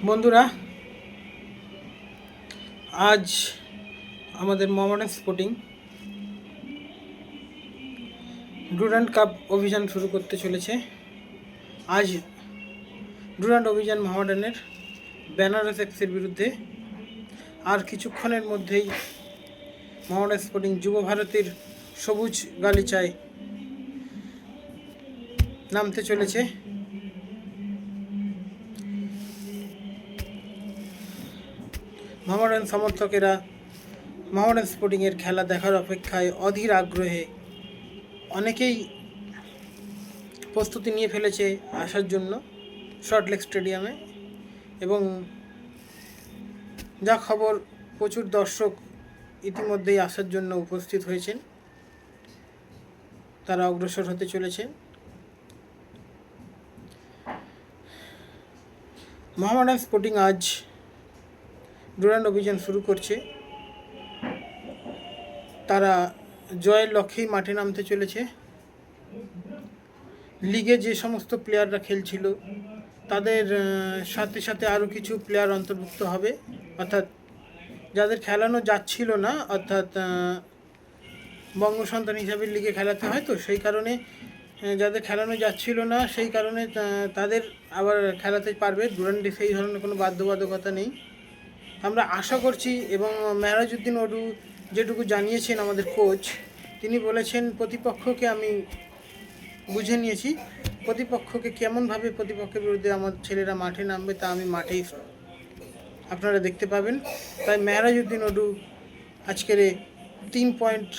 বন্ধুরা, আজ আমাদের মোহামেডান স্পোর্টিং ডুরান্ড কাপ অভিযান শুরু করতে চলেছে। আজ ডুরান্ড অভিযান মোহামেডানের বেনারস এফসির বিরুদ্ধে। আর কিছুক্ষণের মধ্যেই মোহামেডান স্পোর্টিং যুব ভারতীর সবুজ গালিচায় নামতে চলেছে। মোহামেডান সমর্থকেরা মোহামেডান স্পোর্টিংয়ের খেলা দেখার অপেক্ষায় অধীর আগ্রহে অনেকেই প্রস্তুতি নিয়ে ফেলেছে আসার জন্য সল্টলেক স্টেডিয়ামে। এবং যা খবর, প্রচুর দর্শক ইতিমধ্যেই আসার জন্য উপস্থিত হয়েছেন, তারা অগ্রসর হতে চলেছে। মোহামেডান স্পোর্টিং আজ ডুরান্ড অভিযান শুরু করছে। তারা জয়ের লক্ষ্যেই মাঠে নামতে চলেছে। লিগে যে সমস্ত প্লেয়াররা খেলছিল তাদের সাথে সাথে আরও কিছু প্লেয়ার অন্তর্ভুক্ত হবে, অর্থাৎ যাদের খেলানো যাচ্ছিল না, অর্থাৎ বঙ্গ সন্তান হিসাবে লিগে খেলাতে হয়, তো সেই কারণে যাদের খেলানো যাচ্ছিল না সেই কারণে তাদের আবার খেলাতে পারবে। ডুরান্ডে সেই ধরনের কোনো বাধ্যবাধকতা নেই। আমরা আশা করছি, এবং মেহরাজউদ্দিন অডু যেটুকু জানিয়েছেন আমাদের কোচ, তিনি বলেছেন প্রতিপক্ষকে আমি বুঝে নিয়েছি, প্রতিপক্ষকে কেমনভাবে প্রতিপক্ষের বিরুদ্ধে আমার ছেলেরা মাঠে নামবে তা আমি মাঠেই আপনারা দেখতে পাবেন। তাই মেহরাজউদ্দিন অডু আজকের 3 পয়েন্ট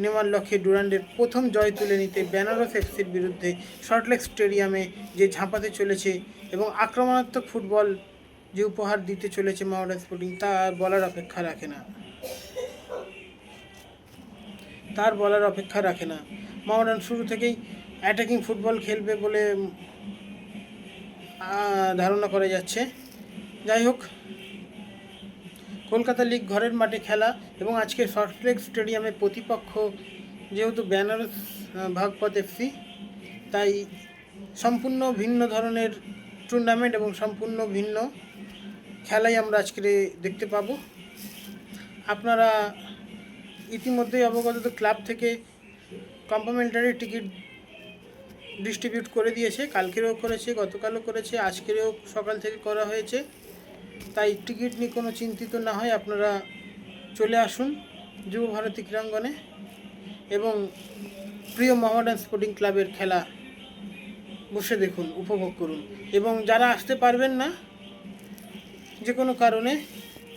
নেওয়ার লক্ষ্যে ডুরান্ডের প্রথম জয় তুলে নিতে বেনারস এফসির বিরুদ্ধে সল্টলেক স্টেডিয়ামে যে ঝাঁপাতে চলেছে এবং আক্রমণাত্মক ফুটবল যে উপহার দিতে চলেছে মোহামেডান স্পোর্টিং, তা বলার অপেক্ষা রাখে না। মোহামেডান শুরু থেকেই অ্যাটাকিং ফুটবল খেলবে বলে ধারণা করা যাচ্ছে। যাই হোক, কলকাতা লিগ ঘরের মাঠে খেলা এবং আজকে সল্টলেক স্টেডিয়ামে প্রতিপক্ষ যেহেতু বেনারস ভাগপত এফসি, তাই সম্পূর্ণ ভিন্ন ধরনের টুর্নামেন্ট এবং সম্পূর্ণ ভিন্ন খেলাই আমরা আজকে দেখতে পাবো। আপনারা ইতিমধ্যেই অবগত, ক্লাব থেকে কমপ্লিমেন্টারি টিকিট ডিস্ট্রিবিউট করে দিয়েছে। কালকেরও করেছে, গতকালও করেছে, আজকেরও সকাল থেকে করা হয়েছে। তাই টিকিট নিয়ে কোনো চিন্তিত না হয় আপনারা চলে আসুন যুব ভারতী ক্রীড়াঙ্গনে এবং প্রিয় মোহামেডান স্পোর্টিং ক্লাবের খেলা বসে দেখুন, উপভোগ করুন। এবং যারা আসতে পারবেন না যে কোনো কারণে,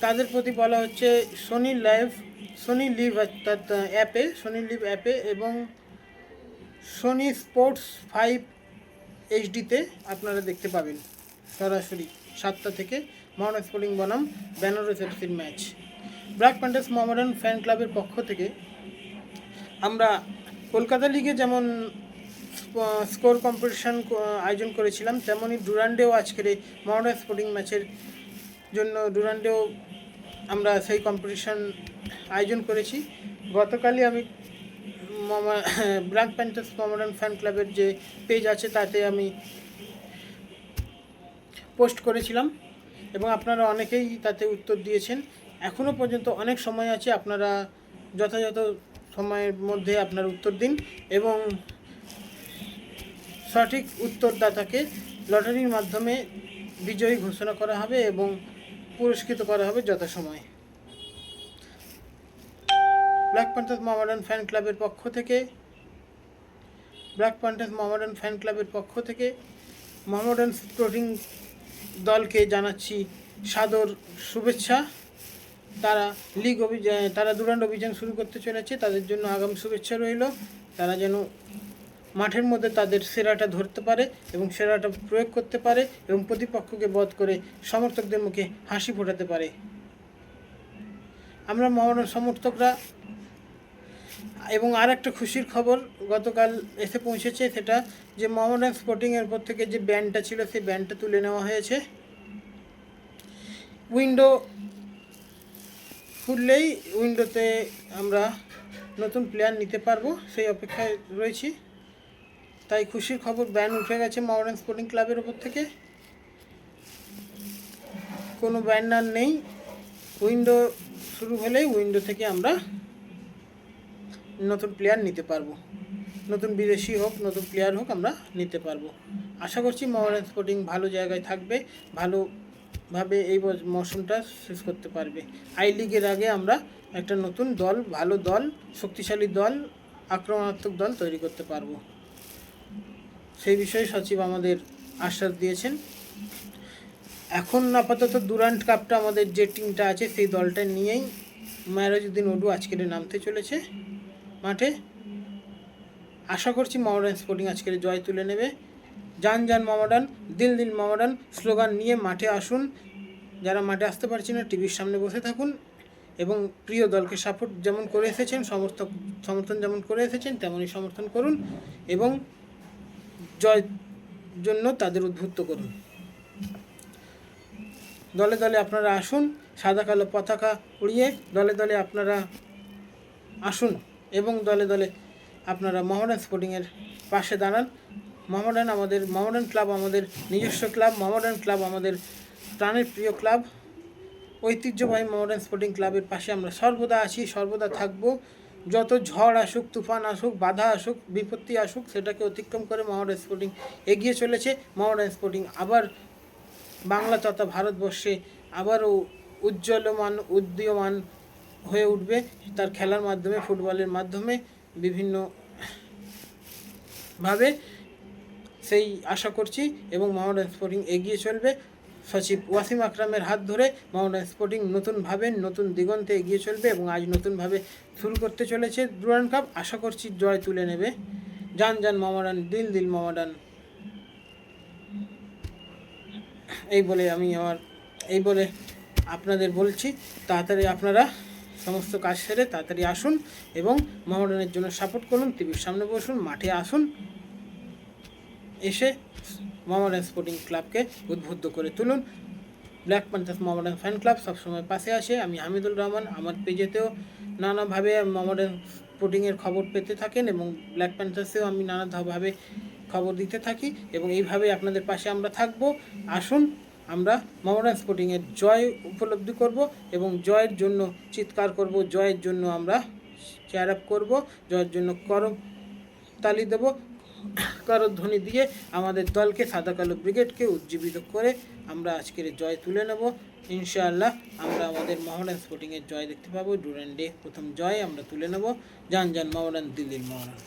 তাদের প্রতি বলা হচ্ছে সোনি লিভ অর্থাৎ সোনি লিভ অ্যাপে এবং সোনি স্পোর্টস 5 এইচডিতে আপনারা দেখতে পাবেন সরাসরি 7টা থেকে মোহামেডান স্পোর্টিং বনাম বেনারস এফসির match. Black Panthers Mohammedan fan ক্লাবের পক্ষ থেকে আমরা কলকাতা লিগে যেমন স্কোর কম্পিটিশান আয়োজন করেছিলাম, তেমনই ডুরান্ডেও আজকের মোহামেডান স্পোর্টিং ম্যাচের জন্য ডুরান্ডেও আমরা সেই কম্পিটিশান আয়োজন করেছি। গতকালই আমি ব্ল্যাক প্যান্থার্স মোহামেডান ফ্যান ক্লাবের যে পেজ আছে তাতে আমি পোস্ট করেছিলাম এবং আপনারা অনেকেই তাতে উত্তর দিয়েছেন। এখনও পর্যন্ত অনেক সময় আছে, আপনারা যথাযথ সময়ের মধ্যে আপনারা উত্তর দিন এবং সঠিক উত্তরদাতাকে লটারির মাধ্যমে বিজয়ী ঘোষণা করা হবে এবং পুরস্কৃত করা হবে যথাসময়ে। ব্ল্যাক প্যান্থার্স মোহামেডান ফ্যান ক্লাবের পক্ষ থেকে মোহামেডান স্পোর্টিং দলকে জানাচ্ছি সাদর শুভেচ্ছা। তারা ডুরান্ড অভিযান শুরু করতে চলেছে, তাদের জন্য আগাম শুভেচ্ছা রইল। তারা যেন মাঠের মধ্যে তাদের সেরাটা ধরতে পারে এবং সেরাটা প্রয়োগ করতে পারে এবং প্রতিপক্ষকে বধ করে সমর্থকদের মুখে হাসি ফোটাতে পারে। আমরা মোহামেডান সমর্থকরা, এবং আর একটা খুশির খবর গতকাল এসে পৌঁছেছে, সেটা যে মোহামেডান স্পোর্টিংয়ের উপর থেকে যে ব্যান্ডটা ছিল সেই ব্যান্ডটা তুলে নেওয়া হয়েছে। উইন্ডো খুললেই উইন্ডোতে আমরা নতুন প্লেয়ার নিতে পারবো, সেই অপেক্ষায় রয়েছি। তাই খুশির খবর, ব্যান্ড উঠে গেছে মোহামেডান স্পোর্টিং ক্লাবের ওপর থেকে। কোনো ব্যানার নেই, উইন্ডো শুরু হলেই উইন্ডো থেকে আমরা নতুন প্লেয়ার নিতে পারবো, নতুন বিদেশি হোক নতুন প্লেয়ার হোক আমরা নিতে পারবো। আশা করছি মোহামেডান স্পোর্টিং ভালো জায়গায় থাকবে, ভালোভাবে এই মৌসুমটা শেষ করতে পারবে। আই লিগের আগে আমরা একটা নতুন দল, ভালো দল, শক্তিশালী দল, আক্রমণাত্মক দল তৈরি করতে পারবো, সেই বিষয়ে সচিব আমাদের আশ্বাস দিয়েছেন। এখন আপাতত ডুরান্ড কাপটা আমাদের যে টিমটা আছে সেই দলটা নিয়েই মেহেরাজউদ্দিন ওডু আজকের নামতে চলেছে মাঠে। আশা করছি মোহামেডান স্পোর্টিং আজকের জয় তুলে নেবে। জান জান মোহামেডান, দিল দিল মোহামেডান স্লোগান নিয়ে মাঠে আসুন। যারা মাঠে আসতে পারছেন না টিভির সামনে বসে থাকুন এবং প্রিয় দলকে সাপোর্ট যেমন করে এসেছেন, সমর্থন যেমন করে এসেছেন তেমনই সমর্থন করুন এবং জয়ের জন্য তাদের উদ্বুদ্ধ করুন। দলে দলে আপনারা আসুন, সাদা কালো পতাকা উড়িয়ে দলে দলে আপনারা আসুন এবং দলে দলে আপনারা মোহামেডান স্পোর্টিংয়ের পাশে দাঁড়ান। মোহামেডান ক্লাব আমাদের নিজস্ব ক্লাব, মোহামেডান ক্লাব আমাদের প্রাণের প্রিয় ক্লাব। ঐতিহ্যবাহী মোহামেডান স্পোর্টিং ক্লাবের পাশে আমরা সর্বদা আছি, সর্বদা থাকব। যত ঝড় আসুক, তুফান আসুক, বাধা আসুক, বিপত্তি আসুক, সেটাকে অতিক্রম করে মোহামেডান স্পোর্টিং এগিয়ে চলেছে। মোহামেডান স্পোর্টিং আবার বাংলা তথা ভারতবর্ষে আবারও উদীয়মান হয়ে উঠবে তার খেলার মাধ্যমে, ফুটবলের মাধ্যমে, বিভিন্নভাবে, সেই আশা করছি। এবং মোহামেডান স্পোর্টিং এগিয়ে চলবে। সচিব ওয়াসিম আকরামের হাত ধরে মোহামেডান স্পোর্টিং নতুনভাবে, নতুন দিগন্তে এগিয়ে চলবে এবং আজ নতুনভাবে শুরু করতে চলেছে ডুরান্ড কাপ। আশা করছি জয় তুলে নেবে। জান জান মোহামেডান, দিল দিল মোহামেডান। এই বলে আপনাদের বলছি, তাড়াতাড়ি আপনারা সমস্ত কাজ সেরে তাড়াতাড়ি আসুন এবং মোহামেডানের জন্য সাপোর্ট করুন। টিভির সামনে বসুন, মাঠে আসুন, এসে মোহামেডান স্পোর্টিং ক্লাবকে উদ্বুদ্ধ করে তুলুন। Black Panthers Mohammedan fan club সবসময় পাশে আসে। আমি হামিদুল রহমান, আমার পেজেতেও নানাভাবে মোহামেডান স্পোর্টিংয়ের খবর পেতে থাকেন এবং ব্ল্যাক প্যান্থার্সেও আমি নানাভাবে খবর দিতে থাকি এবং এইভাবে আপনাদের পাশে আমরা থাকব। আসুন, আমরা মোহামেডান স্পোর্টিংয়ের জয় উপলব্ধি করব এবং জয়ের জন্য চিৎকার করব, জয়ের জন্য আমরা চেয়ার আপ করব, জয়ের জন্য করতালি দেব, করধ্বনি দিয়ে আমাদের দলকে, সাদা কালো ব্রিগেডকে উজ্জীবিত করে আমরা আজকের জয় তুলে নেব। ইনশাআল্লাহ আমরা আমাদের মোহামেডান স্পোর্টিংয়ের জয় দেখতে পাবো। ডুরান্ডে প্রথম জয় আমরা তুলে নেব। জান জান মোহামেডান, দিল দিল মোহামেডান।